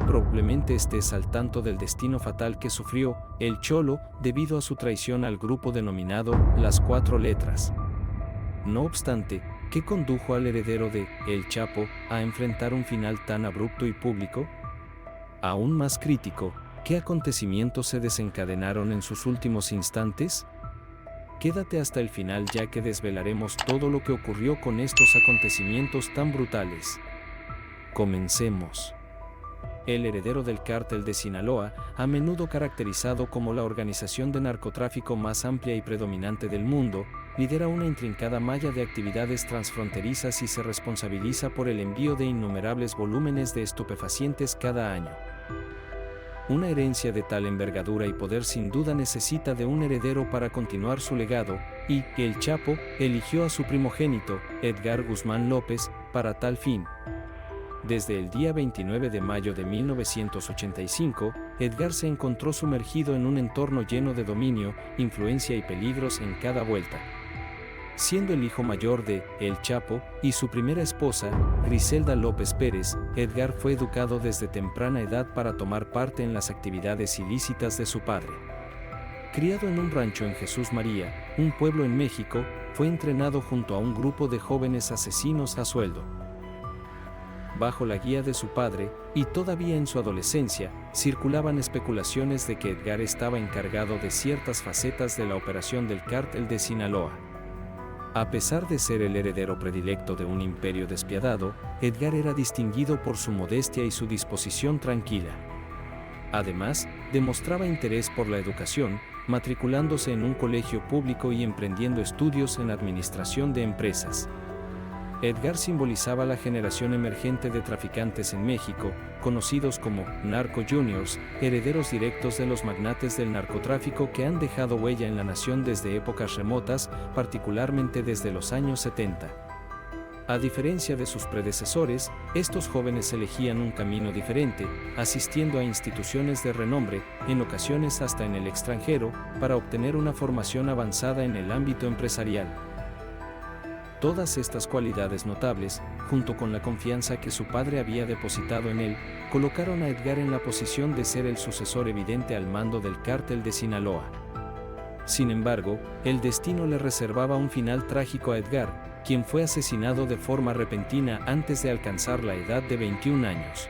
probablemente estés al tanto del destino fatal que sufrió el Cholo debido a su traición al grupo denominado Las Cuatro Letras. No obstante, ¿qué condujo al heredero de El Chapo a enfrentar un final tan abrupto y público? Aún más crítico, ¿qué acontecimientos se desencadenaron en sus últimos instantes? Quédate hasta el final ya que desvelaremos todo lo que ocurrió con estos acontecimientos tan brutales. Comencemos. El heredero del cártel de Sinaloa, a menudo caracterizado como la organización de narcotráfico más amplia y predominante del mundo, lidera una intrincada malla de actividades transfronterizas y se responsabiliza por el envío de innumerables volúmenes de estupefacientes cada año. Una herencia de tal envergadura y poder sin duda necesita de un heredero para continuar su legado, y El Chapo eligió a su primogénito, Edgar Guzmán López, para tal fin. Desde el día 29 de mayo de 1985, Edgar se encontró sumergido en un entorno lleno de dominio, influencia y peligros en cada vuelta. Siendo el hijo mayor de El Chapo y su primera esposa, Griselda López Pérez, Edgar fue educado desde temprana edad para tomar parte en las actividades ilícitas de su padre. Criado en un rancho en Jesús María, un pueblo en México, fue entrenado junto a un grupo de jóvenes asesinos a sueldo. Bajo la guía de su padre, y todavía en su adolescencia, circulaban especulaciones de que Edgar estaba encargado de ciertas facetas de la operación del cártel de Sinaloa. A pesar de ser el heredero predilecto de un imperio despiadado, Edgar era distinguido por su modestia y su disposición tranquila. Además, demostraba interés por la educación, matriculándose en un colegio público y emprendiendo estudios en administración de empresas. Edgar simbolizaba la generación emergente de traficantes en México, conocidos como Narco Juniors, herederos directos de los magnates del narcotráfico que han dejado huella en la nación desde épocas remotas, particularmente desde los años 70. A diferencia de sus predecesores, estos jóvenes elegían un camino diferente, asistiendo a instituciones de renombre, en ocasiones hasta en el extranjero, para obtener una formación avanzada en el ámbito empresarial. Todas estas cualidades notables, junto con la confianza que su padre había depositado en él, colocaron a Edgar en la posición de ser el sucesor evidente al mando del cártel de Sinaloa. Sin embargo, el destino le reservaba un final trágico a Edgar, quien fue asesinado de forma repentina antes de alcanzar la edad de 21 años.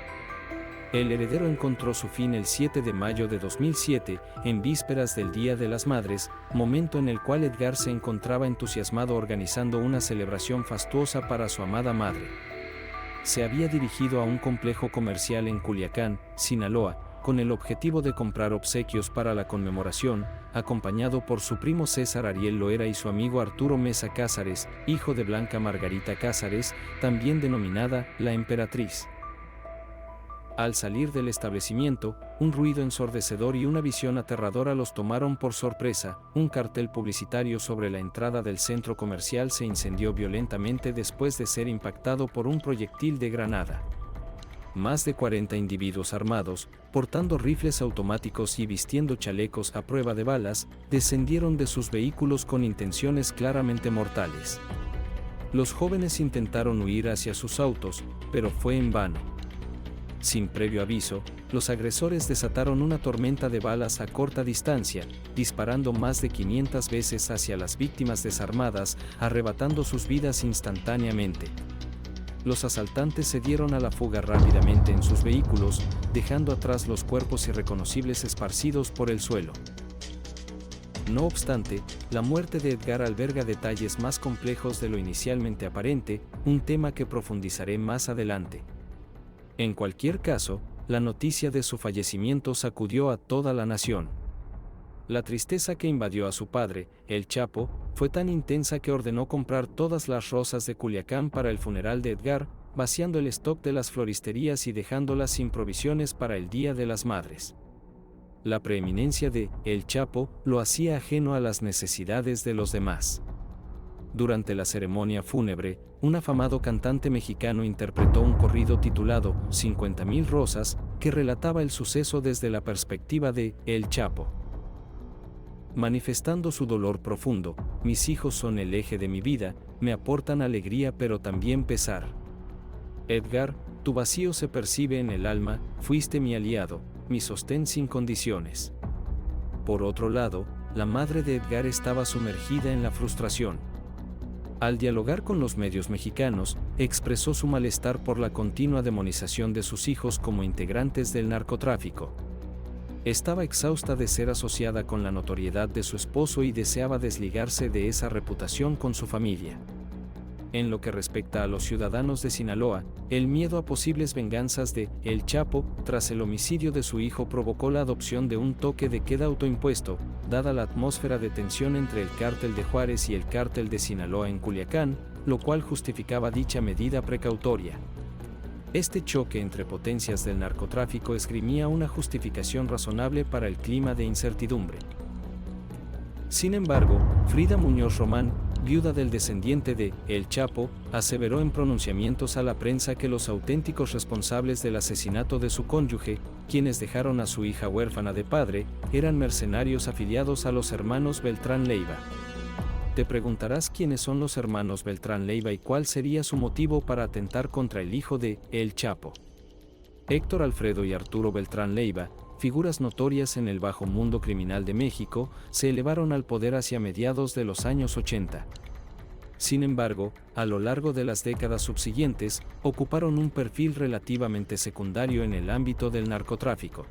El heredero encontró su fin el 7 de mayo de 2007, en vísperas del Día de las Madres, momento en el cual Edgar se encontraba entusiasmado organizando una celebración fastuosa para su amada madre. Se había dirigido a un complejo comercial en Culiacán, Sinaloa, con el objetivo de comprar obsequios para la conmemoración, acompañado por su primo César Ariel Loera y su amigo Arturo Mesa Cázares, hijo de Blanca Margarita Cázares, también denominada La Emperatriz. Al salir del establecimiento, un ruido ensordecedor y una visión aterradora los tomaron por sorpresa. Un cartel publicitario sobre la entrada del centro comercial se incendió violentamente después de ser impactado por un proyectil de granada. Más de 40 individuos armados, portando rifles automáticos y vistiendo chalecos a prueba de balas, descendieron de sus vehículos con intenciones claramente mortales. Los jóvenes intentaron huir hacia sus autos, pero fue en vano. Sin previo aviso, los agresores desataron una tormenta de balas a corta distancia, disparando más de 500 veces hacia las víctimas desarmadas, arrebatando sus vidas instantáneamente. Los asaltantes se dieron a la fuga rápidamente en sus vehículos, dejando atrás los cuerpos irreconocibles esparcidos por el suelo. No obstante, la muerte de Edgar alberga detalles más complejos de lo inicialmente aparente, un tema que profundizaré más adelante. En cualquier caso, la noticia de su fallecimiento sacudió a toda la nación. La tristeza que invadió a su padre, El Chapo, fue tan intensa que ordenó comprar todas las rosas de Culiacán para el funeral de Edgar, vaciando el stock de las floristerías y dejándolas sin provisiones para el Día de las Madres. La preeminencia de El Chapo lo hacía ajeno a las necesidades de los demás. Durante la ceremonia fúnebre, un afamado cantante mexicano interpretó un corrido titulado 50,000 rosas, que relataba el suceso desde la perspectiva de El Chapo. Manifestando su dolor profundo, mis hijos son el eje de mi vida, me aportan alegría pero también pesar. Edgar, tu vacío se percibe en el alma, fuiste mi aliado, mi sostén sin condiciones. Por otro lado, la madre de Edgar estaba sumergida en la frustración. Al dialogar con los medios mexicanos, expresó su malestar por la continua demonización de sus hijos como integrantes del narcotráfico. Estaba exhausta de ser asociada con la notoriedad de su esposo y deseaba desligarse de esa reputación con su familia. En lo que respecta a los ciudadanos de Sinaloa, el miedo a posibles venganzas de El Chapo tras el homicidio de su hijo provocó la adopción de un toque de queda autoimpuesto, dada la atmósfera de tensión entre el cártel de Juárez y el cártel de Sinaloa en Culiacán, lo cual justificaba dicha medida precautoria. Este choque entre potencias del narcotráfico esgrimía una justificación razonable para el clima de incertidumbre. Sin embargo, Frida Muñoz Román, viuda del descendiente de El Chapo, aseveró en pronunciamientos a la prensa que los auténticos responsables del asesinato de su cónyuge, quienes dejaron a su hija huérfana de padre, eran mercenarios afiliados a los hermanos Beltrán Leiva. Te preguntarás quiénes son los hermanos Beltrán Leiva y cuál sería su motivo para atentar contra el hijo de El Chapo. Héctor Alfredo y Arturo Beltrán Leiva, figuras notorias en el bajo mundo criminal de México, se elevaron al poder hacia mediados de los años 80. Sin embargo, a lo largo de las décadas subsiguientes, ocuparon un perfil relativamente secundario en el ámbito del narcotráfico.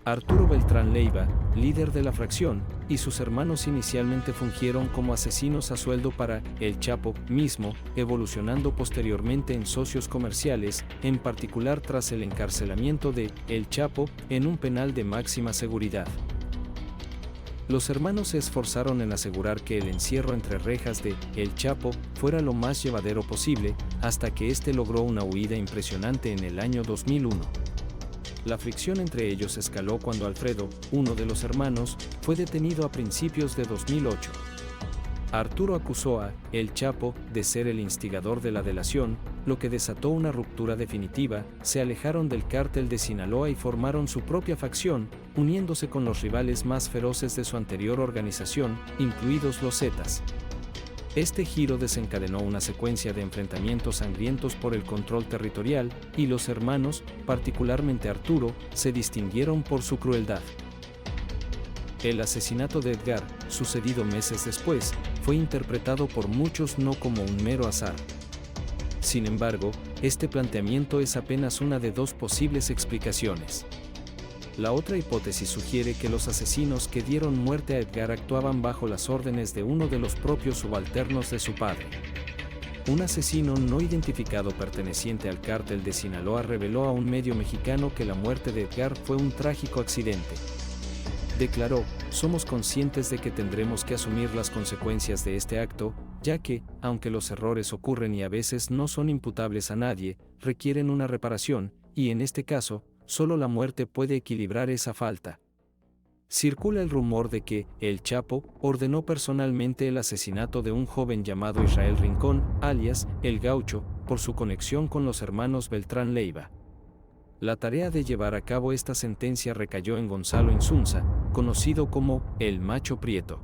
Arturo Beltrán Leiva, líder de la fracción, y sus hermanos inicialmente fungieron como asesinos a sueldo para El Chapo mismo, evolucionando posteriormente en socios comerciales, en particular tras el encarcelamiento de El Chapo en un penal de máxima seguridad. Los hermanos se esforzaron en asegurar que el encierro entre rejas de El Chapo fuera lo más llevadero posible, hasta que éste logró una huida impresionante en el año 2001. La fricción entre ellos escaló cuando Alfredo, uno de los hermanos, fue detenido a principios de 2008. Arturo acusó a El Chapo de ser el instigador de la delación, lo que desató una ruptura definitiva. Se alejaron del cártel de Sinaloa y formaron su propia facción, uniéndose con los rivales más feroces de su anterior organización, incluidos los Zetas. Este giro desencadenó una secuencia de enfrentamientos sangrientos por el control territorial, y los hermanos, particularmente Arturo, se distinguieron por su crueldad. El asesinato de Edgar, sucedido meses después, fue interpretado por muchos no como un mero azar. Sin embargo, este planteamiento es apenas una de dos posibles explicaciones. La otra hipótesis sugiere que los asesinos que dieron muerte a Edgar actuaban bajo las órdenes de uno de los propios subalternos de su padre. Un asesino no identificado perteneciente al cártel de Sinaloa reveló a un medio mexicano que la muerte de Edgar fue un trágico accidente. Declaró: "Somos conscientes de que tendremos que asumir las consecuencias de este acto, ya que, aunque los errores ocurren y a veces no son imputables a nadie, requieren una reparación, y en este caso, solo la muerte puede equilibrar esa falta". Circula el rumor de que El Chapo ordenó personalmente el asesinato de un joven llamado Israel Rincón, alias El Gaucho, por su conexión con los hermanos Beltrán Leiva. La tarea de llevar a cabo esta sentencia recayó en Gonzalo Insunza, conocido como El Macho Prieto.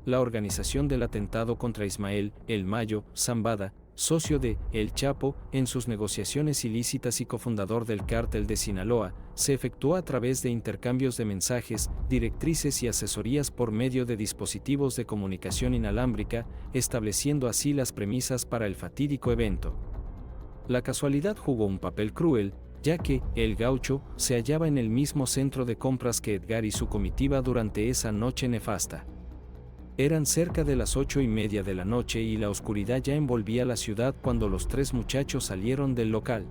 La organización del atentado contra Ismael El Mayo Zambada, socio de El Chapo, en sus negociaciones ilícitas y cofundador del cártel de Sinaloa, se efectuó a través de intercambios de mensajes, directrices y asesorías por medio de dispositivos de comunicación inalámbrica, estableciendo así las premisas para el fatídico evento. La casualidad jugó un papel cruel, ya que El Gaucho se hallaba en el mismo centro de compras que Edgar y su comitiva durante esa noche nefasta. Eran cerca de las 8:30 de la noche y la oscuridad ya envolvía la ciudad cuando los tres muchachos salieron del local.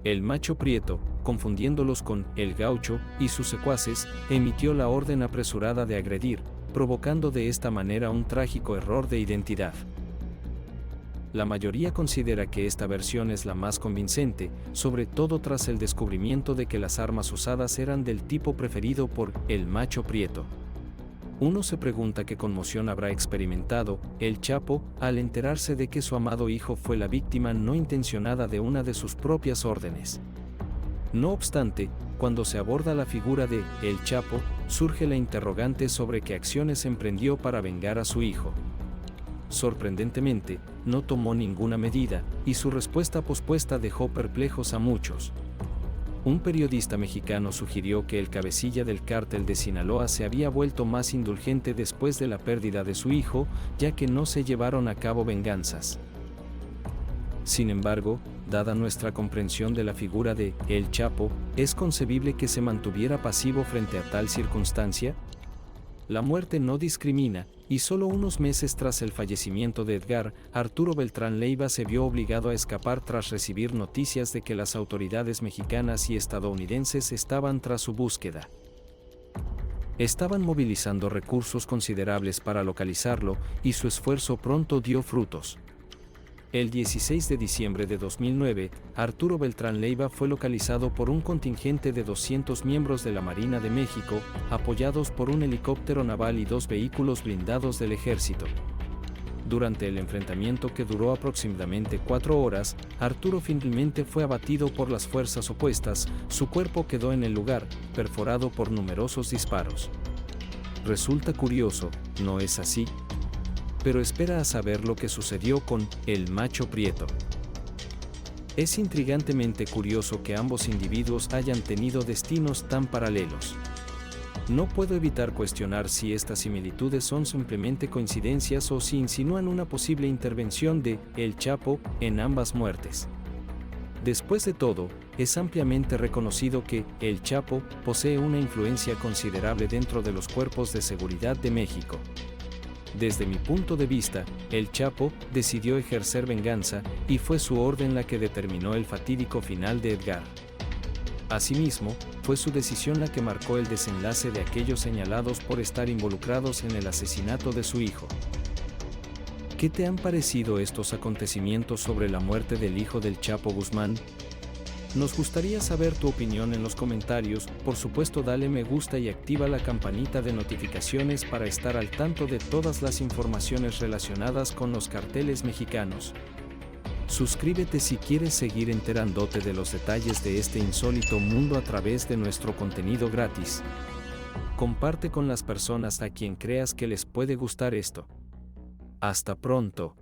El Macho Prieto, confundiéndolos con El Gaucho y sus secuaces, emitió la orden apresurada de agredir, provocando de esta manera un trágico error de identidad. La mayoría considera que esta versión es la más convincente, sobre todo tras el descubrimiento de que las armas usadas eran del tipo preferido por El Macho Prieto. Uno se pregunta qué conmoción habrá experimentado El Chapo al enterarse de que su amado hijo fue la víctima no intencionada de una de sus propias órdenes. No obstante, cuando se aborda la figura de El Chapo, surge la interrogante sobre qué acciones emprendió para vengar a su hijo. sorprendentemente, no tomó ninguna medida, y su respuesta pospuesta dejó perplejos a muchos. Un periodista mexicano sugirió que el cabecilla del cártel de Sinaloa se había vuelto más indulgente después de la pérdida de su hijo, ya que no se llevaron a cabo venganzas. Sin embargo, dada nuestra comprensión de la figura de El Chapo, ¿es concebible que se mantuviera pasivo frente a tal circunstancia? La muerte no discrimina, y solo unos meses tras el fallecimiento de Edgar, Arturo Beltrán Leiva se vio obligado a escapar tras recibir noticias de que las autoridades mexicanas y estadounidenses estaban tras su búsqueda. Estaban movilizando recursos considerables para localizarlo, y su esfuerzo pronto dio frutos. El 16 de diciembre de 2009, Arturo Beltrán Leiva fue localizado por un contingente de 200 miembros de la Marina de México, apoyados por un helicóptero naval y 2 vehículos blindados del ejército. Durante el enfrentamiento que duró aproximadamente 4 horas, Arturo finalmente fue abatido por las fuerzas opuestas, su cuerpo quedó en el lugar, perforado por numerosos disparos. Resulta curioso, ¿no es así? Pero espera a saber lo que sucedió con el Macho Prieto. Es intrigantemente curioso que ambos individuos hayan tenido destinos tan paralelos. No puedo evitar cuestionar si estas similitudes son simplemente coincidencias o si insinúan una posible intervención de El Chapo en ambas muertes. Después de todo, es ampliamente reconocido que El Chapo posee una influencia considerable dentro de los cuerpos de seguridad de México. Desde mi punto de vista, El Chapo decidió ejercer venganza, y fue su orden la que determinó el fatídico final de Edgar. Asimismo, fue su decisión la que marcó el desenlace de aquellos señalados por estar involucrados en el asesinato de su hijo. ¿Qué te han parecido estos acontecimientos sobre la muerte del hijo del Chapo Guzmán? Nos gustaría saber tu opinión en los comentarios. Por supuesto, dale me gusta y activa la campanita de notificaciones para estar al tanto de todas las informaciones relacionadas con los carteles mexicanos. Suscríbete si quieres seguir enterándote de los detalles de este insólito mundo a través de nuestro contenido gratis. Comparte con las personas a quien creas que les puede gustar esto. Hasta pronto.